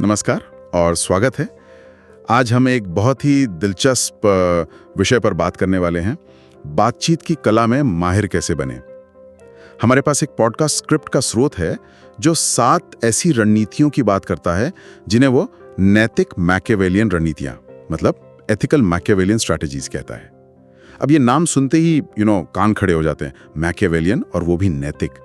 नमस्कार और स्वागत है। आज हम एक बहुत ही दिलचस्प विषय पर बात करने वाले हैं, बातचीत की कला में माहिर कैसे बने। हमारे पास एक पॉडकास्ट स्क्रिप्ट का स्रोत है जो 7 ऐसी रणनीतियों की बात करता है जिन्हें वो नैतिक मैकियावेलियन रणनीतियां, मतलब एथिकल मैकियावेलियन स्ट्रैटेजीज कहता है। अब ये नाम सुनते ही कान खड़े हो जाते हैं, मैकियावेलियन और वो भी नैतिक।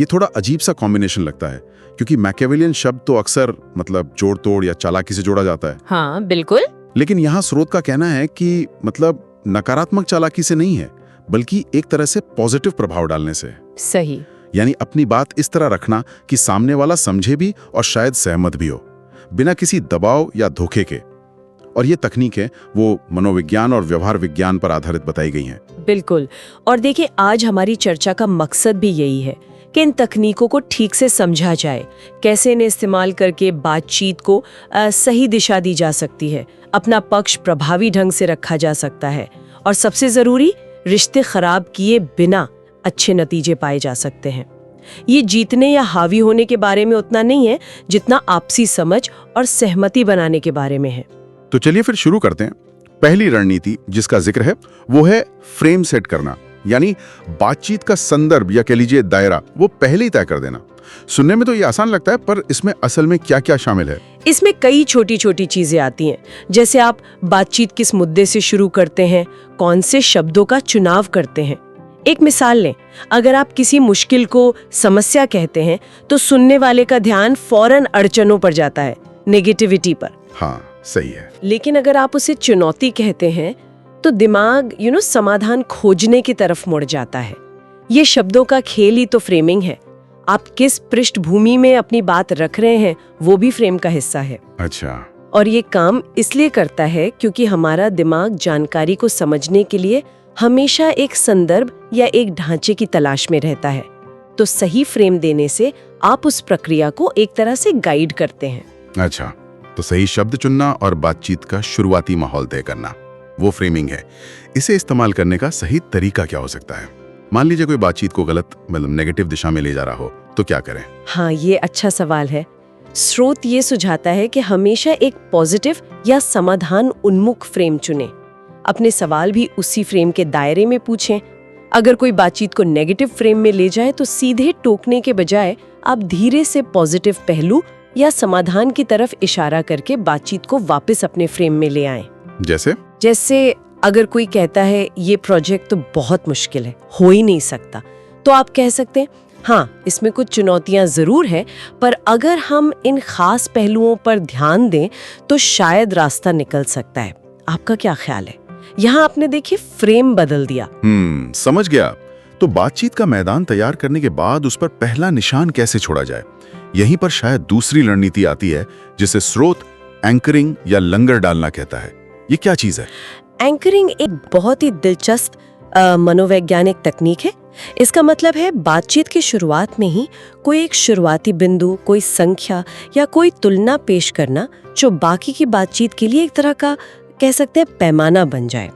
ये थोड़ा अजीब सा कॉम्बिनेशन लगता है क्योंकि मैकियावेलियन शब्द तो अक्सर मतलब जोड़ तोड़ या चालाकी से जोड़ा जाता है। हाँ बिल्कुल। लेकिन यहाँ स्रोत का कहना है कि मतलब नकारात्मक चालाकी से नहीं है, बल्कि एक तरह से पॉजिटिव प्रभाव डालने से। सही। यानी अपनी बात इस तरह रखना कि सामने वाला समझे भी और शायद सहमत भी हो, बिना किसी दबाव या धोखे के। और ये तकनीकें वो मनोविज्ञान और व्यवहार विज्ञान पर आधारित बताई गई हैं। बिल्कुल। और देखिए, आज हमारी चर्चा का मकसद भी यही है कि इन तकनीकों को ठीक से समझा जाए, कैसे इन्हें इस्तेमाल करके बातचीत को सही दिशा दी जा सकती है, अपना पक्ष प्रभावी ढंग से रखा जा सकता है और सबसे जरूरी, रिश्ते खराब किए बिना अच्छे नतीजे पाए जा सकते हैं। ये जीतने या हावी होने के बारे में उतना नहीं है जितना आपसी समझ और सहमति बनाने के बारे में है। तो चलिए फिर शुरू करते हैं। पहली रणनीति जिसका जिक्र है वो है फ्रेम सेट करना, यानी बातचीत का संदर्भ या कह लीजिए दायरा वो पहले ही तय कर देना। सुनने में तो ये आसान लगता है, पर इसमें असल में क्या क्या शामिल है? इसमें कई छोटी छोटी चीजें आती हैं, जैसे आप बातचीत किस मुद्दे से शुरू करते हैं, कौन से शब्दों का चुनाव करते हैं। एक मिसाल लें, अगर आप किसी मुश्किल को समस्या कहते हैं तो सुनने वाले का ध्यान फौरन अड़चनों पर जाता है, नेगेटिविटी पर। हाँ सही है। लेकिन अगर आप उसे चुनौती कहते हैं तो दिमाग समाधान खोजने की तरफ मुड़ जाता है। ये शब्दों का खेल ही तो फ्रेमिंग है। आप किस पृष्ठभूमि में अपनी बात रख रहे हैं वो भी फ्रेम का हिस्सा है। अच्छा। और ये काम इसलिए करता है क्योंकि हमारा दिमाग जानकारी को समझने के लिए हमेशा एक संदर्भ या एक ढांचे की तलाश में रहता है। तो सही फ्रेम देने से आप उस प्रक्रिया को एक तरह से गाइड करते हैं। अच्छा, तो सही शब्द चुनना और बातचीत का शुरुआती माहौल तय करना, वो फ्रेमिंग है। इसे इस्तेमाल करने का सही तरीका क्या हो सकता है? मान लीजिए कोई बातचीत को गलत मतलब नेगेटिव दिशा में ले जा रहा हो, तो क्या करें? हाँ, ये अच्छा सवाल है। स्रोत ये सुझाता है कि हमेशा एक पॉजिटिव या समाधान उन्मुख फ्रेम चुनें। अपने सवाल भी उसी फ्रेम के दायरे में पूछें। अगर कोई बातचीत को नेगेटिव फ्रेम में ले जाए तो सीधे टोकने के बजाय आप धीरे से पॉजिटिव पहलू या समाधान की तरफ इशारा करके बातचीत को वापस अपने फ्रेम में ले आएं। जैसे अगर कोई कहता है ये प्रोजेक्ट तो बहुत मुश्किल है, हो ही नहीं सकता, तो आप कह सकते हैं हाँ, इसमें कुछ चुनौतियां जरूर है, पर अगर हम इन खास पहलुओं पर ध्यान दें तो शायद रास्ता निकल सकता है। आपका क्या ख्याल है? यहाँ आपने देखिए फ्रेम बदल दिया। समझ गया। तो बातचीत का मैदान तैयार करने के बाद उस पर पहला निशान कैसे छोड़ा जाए? यहीं पर शायद दूसरी रणनीति आती है जिसे स्रोत एंकरिंग या लंगर डालना कहता है। ये क्या चीज है? एंकरिंग एक बहुत ही दिलचस्प मनोवैज्ञानिक तकनीक है। इसका मतलब है बातचीत की शुरुआत में ही कोई एक शुरुआती बिंदु, कोई संख्या या कोई तुलना पेश करना जो बाकी की बातचीत के लिए एक तरह का कह सकते हैं पैमाना बन जाए।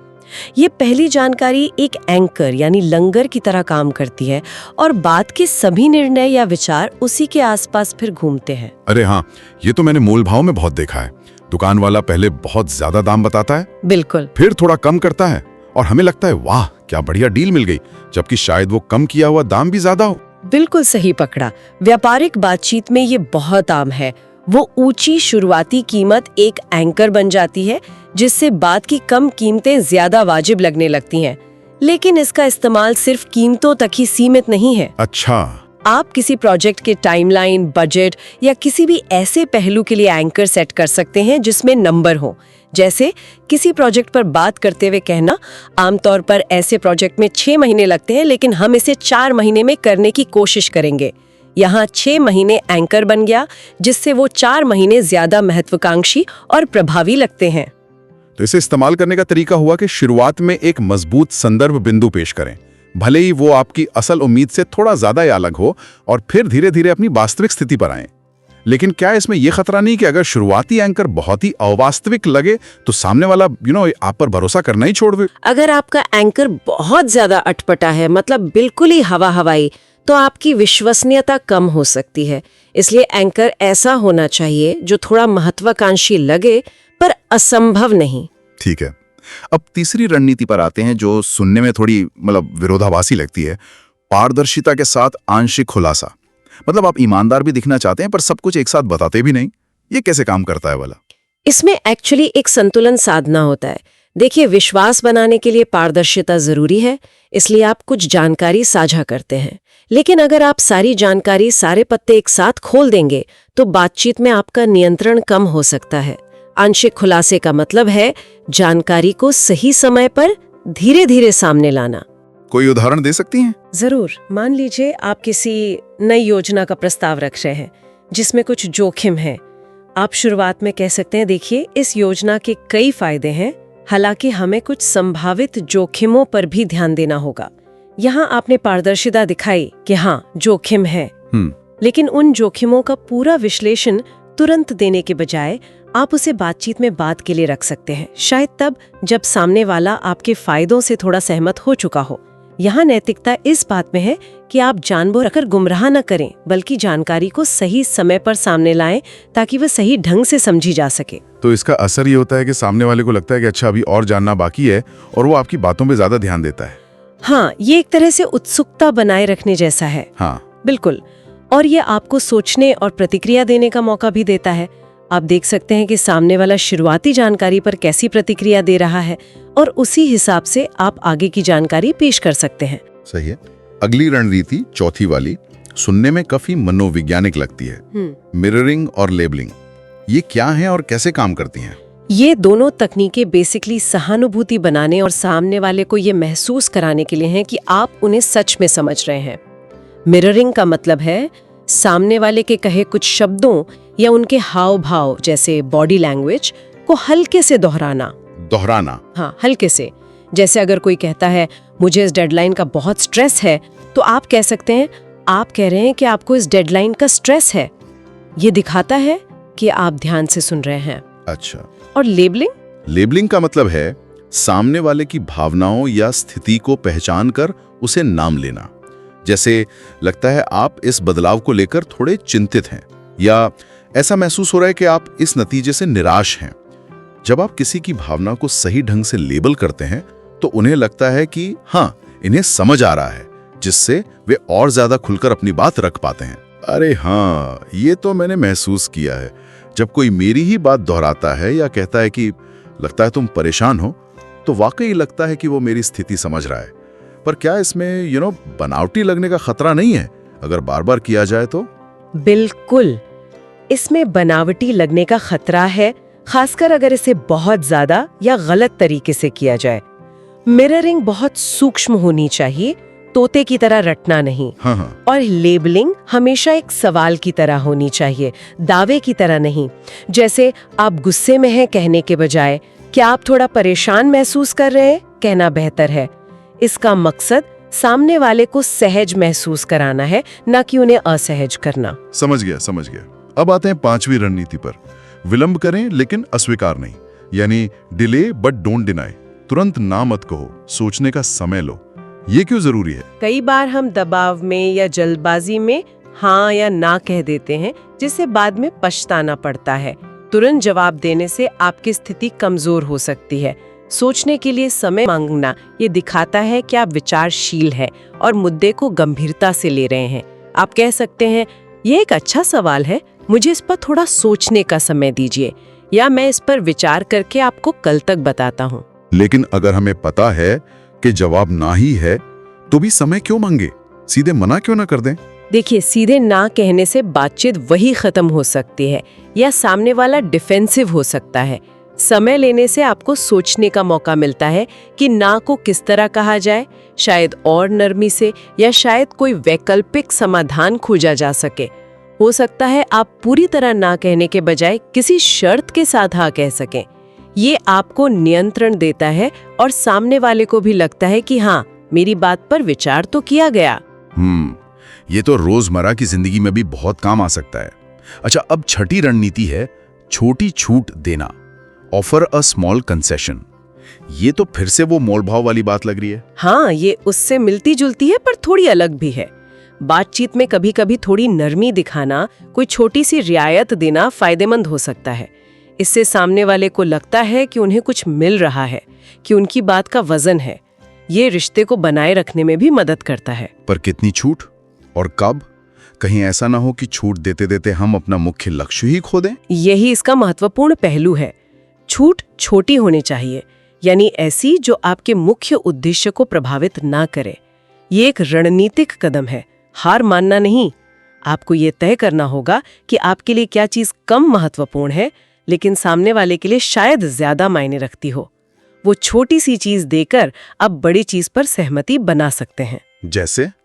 ये पहली जानकारी एक एंकर यानी लंगर की तरह काम करती है और बात के सभी निर्णय या विचार उसी के आसपास फिर घूमते हैं। अरे हाँ, ये तो मैंने मोल भाव में बहुत देखा है। दुकान वाला पहले बहुत ज्यादा दाम बताता है, बिल्कुल, फिर थोड़ा कम करता है और हमें लगता है वाह क्या बढ़िया डील मिल गई, जबकि शायद वो कम किया हुआ दाम भी ज्यादा हो। बिल्कुल सही पकड़ा। व्यापारिक बातचीत में ये बहुत आम है। वो ऊंची शुरुआती कीमत एक एंकर बन जाती है जिससे बात की कम कीमतें ज्यादा वाजिब लगने लगती हैं। लेकिन इसका इस्तेमाल सिर्फ कीमतों तक ही सीमित नहीं है। अच्छा। आप किसी प्रोजेक्ट के टाइमलाइन, बजट या किसी भी ऐसे पहलू के लिए एंकर सेट कर सकते हैं जिसमें नंबर हो। जैसे किसी प्रोजेक्ट पर बात करते हुए कहना, आमतौर पर ऐसे प्रोजेक्ट में 6 महीने लगते हैं लेकिन हम इसे 4 महीने में करने की कोशिश करेंगे। यहाँ 6 महीने एंकर बन गया जिससे वो 4 महीने ज्यादा महत्वाकांक्षी और प्रभावी लगते हैं। तो इसे इस्तेमाल करने का तरीका हुआ कि शुरुआत में एक मजबूत संदर्भ बिंदु पेश करें, भले ही वो आपकी असल उम्मीद से थोड़ा ज्यादा अलग हो, और फिर धीरे धीरे अपनी वास्तविक स्थिति पर आएं। लेकिन क्या इसमें यह खतरा नहीं कि अगर शुरुआती एंकर बहुत ही अवास्तविक लगे तो सामने वाला आप पर भरोसा करना ही छोड़ दे? अगर आपका एंकर बहुत ज्यादा अटपटा है, मतलब बिल्कुल ही हवा हवाई, तो आपकी विश्वसनीयता कम हो सकती है। इसलिए एंकर ऐसा होना चाहिए जो थोड़ा महत्वाकांक्षी लगे पर असंभव नहीं। ठीक है। अब तीसरी रणनीति पर आते हैं जो सुनने में थोड़ी विरोधाभासी लगती है। पारदर्शिता के साथ आंशिक खुलासा। आप ईमानदार भी दिखना चाहते हैं पर सब कुछ एक साथ बताते भी नहीं। ये कैसे काम करता है वाला? इसमें एक्चुअली एक संतुलन साधना होता है। देखिए, विश्वास बनाने के लिए पारदर्शिता जरूरी है, इसलिए आप कुछ जानकारी साझा करते हैं। लेकिन अगर आप सारी जानकारी, सारे पत्ते एक साथ खोल देंगे तो बातचीत में आपका नियंत्रण कम हो सकता है। आंशिक खुलासे का मतलब है जानकारी को सही समय पर धीरे धीरे सामने लाना। कोई उदाहरण दे सकती हैं? जरूर। मान लीजिए आप किसी नई योजना का प्रस्ताव रख रहे हैं जिसमें कुछ जोखिम है। आप शुरुआत में कह सकते हैं, देखिए इस योजना के कई फायदे हैं, हालांकि हमें कुछ संभावित जोखिमों पर भी ध्यान देना होगा। यहाँ आपने पारदर्शिता दिखाई कि हाँ जोखिम है, लेकिन उन जोखिमों का पूरा विश्लेषण तुरंत देने के बजाय आप उसे बातचीत में बात के लिए रख सकते हैं, शायद तब जब सामने वाला आपके फायदों से थोड़ा सहमत हो चुका हो। यहाँ नैतिकता इस बात में है कि आप जानबूझकर गुमराह न करें, बल्कि जानकारी को सही समय पर सामने लाएं ताकि वह सही ढंग से समझी जा सके। तो इसका असर ये होता है कि सामने वाले को लगता है कि अच्छा अभी और जानना बाकी है और वो आपकी बातों पे ज्यादा ध्यान देता है। हाँ, ये एक तरह से उत्सुकता बनाए रखने जैसा है। हाँ बिल्कुल। और ये आपको सोचने और प्रतिक्रिया देने का मौका भी देता है। आप देख सकते हैं कि सामने वाला शुरुआती जानकारी पर कैसी प्रतिक्रिया दे रहा है और उसी हिसाब से आप आगे की जानकारी पेश कर सकते हैं। सही है। अगली रणनीति, चौथी वाली, सुनने में काफी मनोवैज्ञानिक लगती है। मिररिंग और लेबलिंग, ये क्या है और कैसे काम करती हैं? ये दोनों तकनीकें बेसिकली सहानुभूति बनाने और सामने वाले को ये महसूस कराने के लिए हैं कि आप उन्हें सच में समझ रहे हैं। मिररिंग का मतलब है सामने वाले के कहे कुछ शब्दों या उनके हाव भाव जैसे बॉडी लैंग्वेज को हल्के से दोहराना। हाँ, हल्के से। जैसे अगर कोई कहता है मुझे इस डेडलाइन का बहुत स्ट्रेस है, तो आप कह सकते हैं आप कह रहे हैं कि आपको इस डेडलाइन का स्ट्रेस है। ये दिखाता है कि आप ध्यान से सुन रहे हैं। अच्छा। और लेबलिंग का मतलब है सामने वाले की भावनाओं या स्थिति को पहचान कर उसे नाम लेना। जैसे लगता है आप इस बदलाव को लेकर थोड़े चिंतित हैं, या ऐसा महसूस हो रहा है कि आप इस नतीजे से निराश हैं। जब आप किसी की भावना को सही ढंग से लेबल करते हैं तो उन्हें लगता है कि हाँ, इन्हें समझ आ रहा है, जिससे वे और ज्यादा खुलकर अपनी बात रख पाते हैं। अरे हाँ, ये तो मैंने महसूस किया है। जब कोई मेरी ही बात दोहराता है या कहता है कि लगता है तुम परेशान हो, तो वाकई लगता है कि वो मेरी स्थिति समझ रहा है। पर क्या इसमें बनावटी लगने का खतरा नहीं है अगर बार बार किया जाए तो? बिल्कुल, इसमें बनावटी लगने का खतरा है, खासकर अगर इसे बहुत ज्यादा या गलत तरीके से किया जाए। मिररिंग बहुत सूक्ष्म होनी चाहिए, तोते की तरह रटना नहीं। हाँ। और लेबलिंग हमेशा एक सवाल की तरह होनी चाहिए, दावे की तरह नहीं। जैसे आप गुस्से में हैं कहने के बजाय क्या आप थोड़ा परेशान महसूस कर रहे हैं कहना बेहतर है। इसका मकसद सामने वाले को सहज महसूस कराना है, न कि उन्हें असहज करना। समझ गया। अब आते हैं पांचवी रणनीति पर। विलंब करें लेकिन अस्वीकार नहीं, यानी डिले बट डोंट डिनाई। तुरंत ना मत कहो, सोचने का समय लो। ये क्यों जरूरी है? कई बार हम दबाव में या जल्दबाजी में हाँ या ना कह देते हैं, जिससे बाद में पछताना पड़ता है। तुरंत जवाब देने से आपकी स्थिति कमजोर हो सकती है। सोचने के लिए समय मांगना ये दिखाता है कि आप विचारशील हैं और मुद्दे को गंभीरता से ले रहे हैं। आप कह सकते हैं ये एक अच्छा सवाल है, मुझे इस पर थोड़ा सोचने का समय दीजिए, या मैं इस पर विचार करके आपको कल तक बताता हूँ। लेकिन अगर हमें पता है कि जवाब ना ही है तो भी समय क्यों मांगे? सीधे मना क्यों ना कर दें? देखिए, सीधे ना कहने से बातचीत वही खत्म हो सकती है या सामने वाला डिफेंसिव हो सकता है। समय लेने से आपको सोचने का मौका मिलता है कि ना को किस तरह कहा जाए, शायद और नरमी से, या शायद कोई वैकल्पिक समाधान खोजा जा सके। हो सकता है आप पूरी तरह ना कहने के बजाय किसी शर्त के साथ हाँ कह सकें। ये आपको नियंत्रण देता है और सामने वाले को भी लगता है कि हाँ, मेरी बात पर विचार तो किया गया। ये तो रोजमर्रा की जिंदगी में भी बहुत काम आ सकता है। अच्छा, अब छठी रणनीति है छोटी छूट देना, ऑफर अ स्मॉल कंसेशन। ये तो फिर से वो मोल भाव वाली बात लग रही है। हाँ, ये उससे मिलती जुलती है पर थोड़ी अलग भी है। बातचीत में कभी कभी थोड़ी नरमी दिखाना, कोई छोटी सी रियायत देना फायदेमंद हो सकता है। इससे सामने वाले को लगता है कि उन्हें कुछ मिल रहा है, कि उनकी बात का वजन है। ये रिश्ते को बनाए रखने में भी मदद करता है। पर कितनी छूट और कब? कहीं ऐसा ना हो कि छूट देते देते हम अपना मुख्य लक्ष्य ही खो दें। यही इसका महत्वपूर्ण पहलू है। छूट छोटी होनी चाहिए, यानी ऐसी जो आपके मुख्य उद्देश्य को प्रभावित ना करे। ये एक रणनीतिक कदम है, हार मानना नहीं। आपको ये तय करना होगा कि आपके लिए क्या चीज कम महत्वपूर्ण है, लेकिन सामने वाले के लिए शायद ज्यादा मायने रखती हो। वो छोटी सी चीज देकर आप बड़ी चीज पर सहमति बना सकते हैं।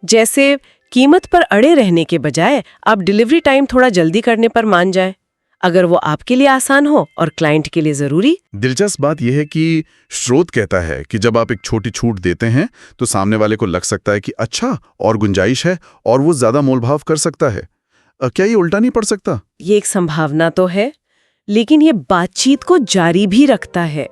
जैसे कीमत पर अड़े रहने के बजाय आप डिलीवरी टाइम थोड़ा जल्दी करने पर मान जाएं, अगर वो आपके लिए आसान हो और क्लाइंट के लिए जरूरी। दिलचस्प बात यह है कि स्रोत कहता है कि जब आप एक छोटी छूट देते हैं तो सामने वाले को लग सकता है कि अच्छा और गुंजाइश है और वो ज्यादा मोलभाव कर सकता है। क्या ये उल्टा नहीं पड़ सकता? ये एक संभावना तो है, लेकिन ये बातचीत को जारी भी रखता है।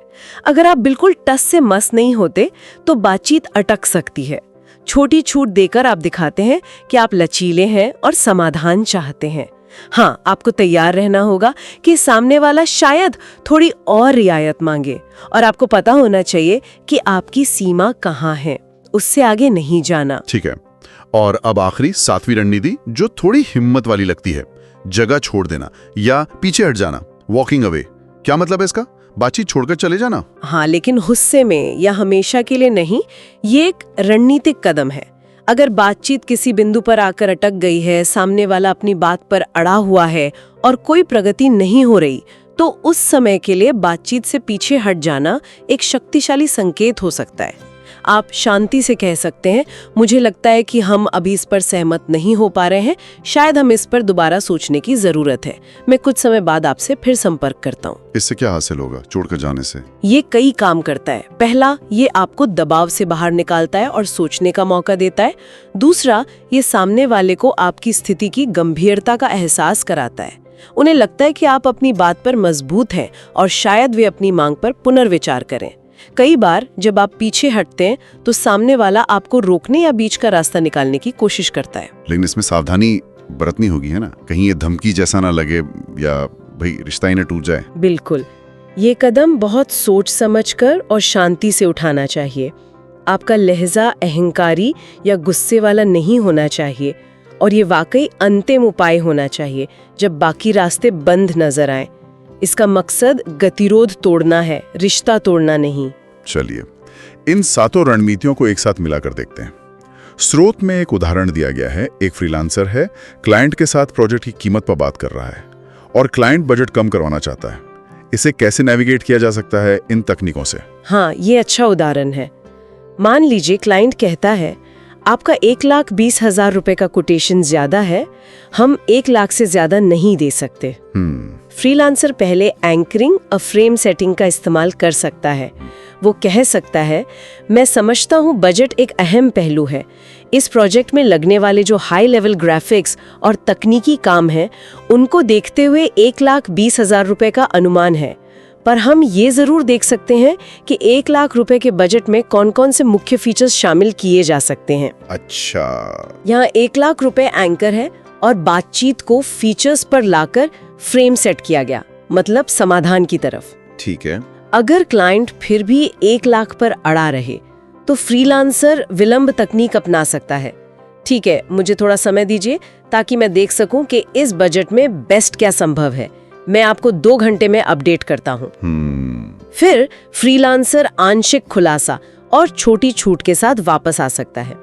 अगर आप बिल्कुल टस से मस नहीं होते तो बातचीत अटक सकती है। छोटी छूट देकर आप दिखाते हैं कि आप लचीले हैं और समाधान चाहते हैं। हाँ, आपको तैयार रहना होगा कि सामने वाला शायद थोड़ी और रियायत मांगे, और आपको पता होना चाहिए कि आपकी सीमा कहाँ है, उससे आगे नहीं जाना। ठीक है। और अब आखिरी 7वीं रणनीति जो थोड़ी हिम्मत वाली लगती है, जगह छोड़ देना या पीछे हट जाना, वॉकिंग अवे। क्या मतलब है इसका? बातचीत छोड़कर चले जाना? हाँ, लेकिन गुस्से में या हमेशा के लिए नहीं। ये एक रणनीतिक कदम है। अगर बातचीत किसी बिंदु पर आकर अटक गई है, सामने वाला अपनी बात पर अड़ा हुआ है और कोई प्रगति नहीं हो रही, तो उस समय के लिए बातचीत से पीछे हट जाना एक शक्तिशाली संकेत हो सकता है। आप शांति से कह सकते हैं, मुझे लगता है कि हम अभी इस पर सहमत नहीं हो पा रहे हैं, शायद हम इस पर दोबारा सोचने की जरूरत है। मैं कुछ समय बाद आपसे फिर संपर्क करता हूँ। इससे क्या हासिल होगा छोड़कर जाने से? ये कई काम करता है। पहला, ये आपको दबाव से बाहर निकालता है और सोचने का मौका देता है। दूसरा, ये सामने वाले को आपकी स्थिति की गंभीरता का एहसास कराता है। उन्हें लगता है कि आप अपनी बात पर मजबूत हैं और शायद वे अपनी मांग पर पुनर्विचार करें। कई बार जब आप पीछे हटते हैं तो सामने वाला आपको रोकने या बीच का रास्ता निकालने की कोशिश करता है। लेकिन इसमें सावधानी बरतनी होगी, है ना? कहीं ये धमकी जैसा ना लगे या भाई रिश्ता ही ना टूट जाए। बिल्कुल, ये कदम बहुत सोच समझकर और शांति से उठाना चाहिए। आपका लहजा अहंकारी या गुस्से वाला नहीं होना चाहिए, और ये वाकई अंतिम उपाय होना चाहिए जब बाकी रास्ते बंद नजर आए। इसका मकसद गतिरोध तोड़ना है, रिश्ता तोड़ना नहीं। चलिए, इन 7 रणनीतियों को एक साथ मिलाकर देखते हैं। स्रोत में एक उदाहरण दिया गया है। एक फ्रीलांसर है, क्लाइंट के साथ प्रोजेक्ट की कीमत पर बात कर रहा है और क्लाइंट बजट कम करवाना चाहता है। इसे कैसे नेविगेट किया जा सकता है इन तकनीकों से? हाँ, ये अच्छा उदाहरण है। मान लीजिए क्लाइंट कहता है, आपका 1,20,000 रुपए का कोटेशन ज्यादा है, हम 1 लाख से ज्यादा नहीं दे सकते। फ्रीलांसर पहले एंकरिंग और फ्रेम सेटिंग का इस्तेमाल कर सकता है। वो कह सकता है, मैं समझता हूँ बजट एक अहम पहलू है। इस प्रोजेक्ट में लगने वाले जो हाई लेवल ग्राफिक्स और तकनीकी काम हैं, उनको देखते हुए 1,20,000 रुपए का अनुमान है। पर हम ये जरूर देख सकते हैं कि 1 लाख रुपए के बजट में कौन कौन से मुख्य फीचर्स शामिल किए जा सकते हैं। अच्छा, यहाँ 1 लाख रुपए एंकर है और बातचीत को फीचर्स पर लाकर फ्रेम सेट किया गया, मतलब समाधान की तरफ। ठीक है। अगर क्लाइंट फिर भी 1 लाख पर अड़ा रहे तो फ्रीलांसर विलंब तकनीक अपना सकता है। ठीक है, मुझे थोड़ा समय दीजिए ताकि मैं देख सकूं कि इस बजट में बेस्ट क्या संभव है। मैं आपको 2 घंटे में अपडेट करता हूँ। फिर फ्रीलांसर आंशिक खुलासा और छोटी छूट के साथ वापस आ सकता है।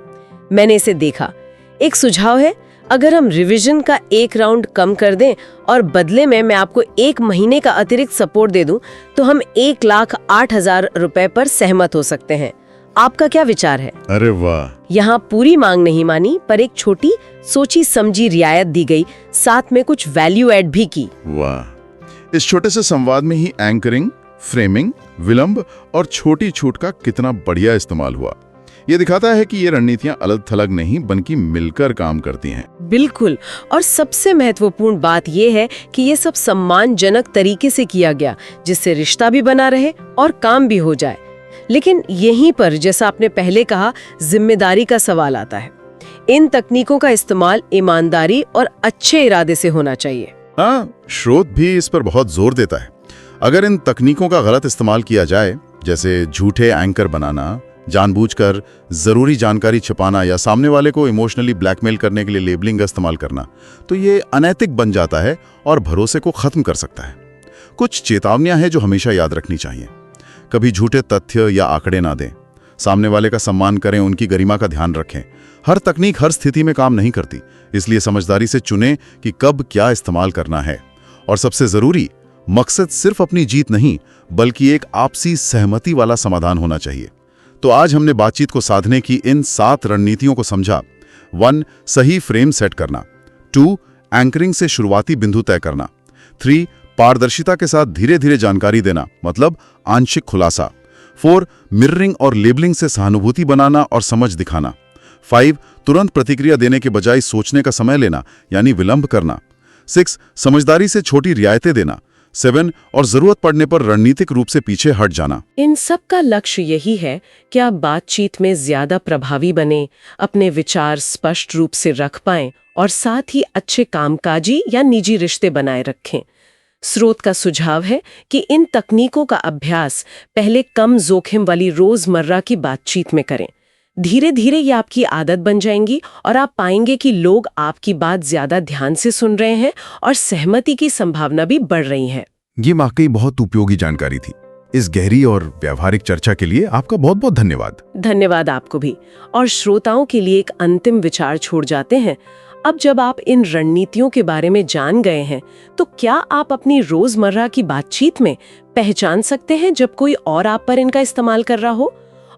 मैंने इसे देखा। एक सुझाव है, अगर हम रिवीजन का 1 राउंड कम कर दें और बदले में मैं आपको 1 महीने का अतिरिक्त सपोर्ट दे दूं, तो हम 1,08,000 रुपए पर सहमत हो सकते हैं। आपका क्या विचार है? अरे वाह! यहाँ पूरी मांग नहीं मानी, पर एक छोटी सोची समझी रियायत दी गई, साथ में कुछ वैल्यू ऐड भी की। वाह! इस छोटे से संवाद में ही एंकरिंग, फ्रेमिंग, विलंब और छोटी छूट का कितना बढ़िया इस्तेमाल हुआ। ये दिखाता है कि ये रणनीतियां अलग थलग नहीं बल्कि मिलकर काम करती हैं। बिल्कुल, और सबसे महत्वपूर्ण बात यह है कि ये सब सम्मानजनक तरीके से किया गया, जिससे रिश्ता भी बना रहे और काम भी हो जाए। लेकिन यहीं पर, जैसा आपने पहले कहा, जिम्मेदारी का सवाल आता है। इन तकनीकों का इस्तेमाल ईमानदारी और अच्छे इरादे से होना चाहिए। हाँ, स्रोत भी इस पर बहुत जोर देता है। अगर इन तकनीकों का गलत इस्तेमाल किया जाए, जैसे झूठे एंकर बनाना, जानबूझकर जरूरी जानकारी छिपाना या सामने वाले को इमोशनली ब्लैकमेल करने के लिए लेबलिंग का इस्तेमाल करना, तो ये अनैतिक बन जाता है और भरोसे को खत्म कर सकता है। कुछ चेतावनियां हैं जो हमेशा याद रखनी चाहिए। कभी झूठे तथ्य या आंकड़े ना दें। सामने वाले का सम्मान करें, उनकी गरिमा का ध्यान रखें। हर तकनीक हर स्थिति में काम नहीं करती, इसलिए समझदारी से चुनें कि कब क्या इस्तेमाल करना है। और सबसे जरूरी, मकसद सिर्फ अपनी जीत नहीं, बल्कि एक आपसी सहमति वाला समाधान होना चाहिए। तो आज हमने बातचीत को साधने की इन 7 रणनीतियों को समझा। 1. सही फ्रेम सेट करना। 2. एंकरिंग से शुरुआती बिंदु तय करना। 3. पारदर्शिता के साथ धीरे धीरे जानकारी देना, मतलब आंशिक खुलासा। 4. मिररिंग और लेबलिंग से सहानुभूति बनाना और समझ दिखाना। 5. तुरंत प्रतिक्रिया देने के बजाय सोचने का समय लेना, यानी विलंब करना। 6. समझदारी से छोटी रियायतें देना। 7. और जरूरत पड़ने पर रणनीतिक रूप से पीछे हट जाना। इन सब का लक्ष्य यही है कि आप बातचीत में ज्यादा प्रभावी बने, अपने विचार स्पष्ट रूप से रख पाएं और साथ ही अच्छे कामकाजी या निजी रिश्ते बनाए रखें। स्रोत का सुझाव है कि इन तकनीकों का अभ्यास पहले कम जोखिम वाली रोजमर्रा की बातचीत में करें। धीरे धीरे ये आपकी आदत बन जाएंगी और आप पाएंगे कि लोग आपकी बात ज्यादा ध्यान से सुन रहे हैं और सहमति की संभावना भी बढ़ रही है। ये वाकई बहुत उपयोगी जानकारी थी। इस गहरी और व्यावहारिक चर्चा के लिए आपका बहुत बहुत धन्यवाद। धन्यवाद आपको भी। और श्रोताओं के लिए एक अंतिम विचार छोड़ जाते हैं। अब जब आप इन रणनीतियों के बारे में जान गए हैं, तो क्या आप अपनी रोजमर्रा की बातचीत में पहचान सकते हैं जब कोई और आप पर इनका इस्तेमाल कर रहा हो?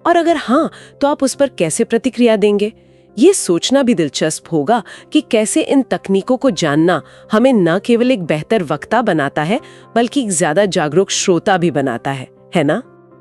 और अगर हाँ, तो आप उस पर कैसे प्रतिक्रिया देंगे? ये सोचना भी दिलचस्प होगा कि कैसे इन तकनीकों को जानना हमें न केवल एक बेहतर वक्ता बनाता है, बल्कि एक ज्यादा जागरूक श्रोता भी बनाता है ना?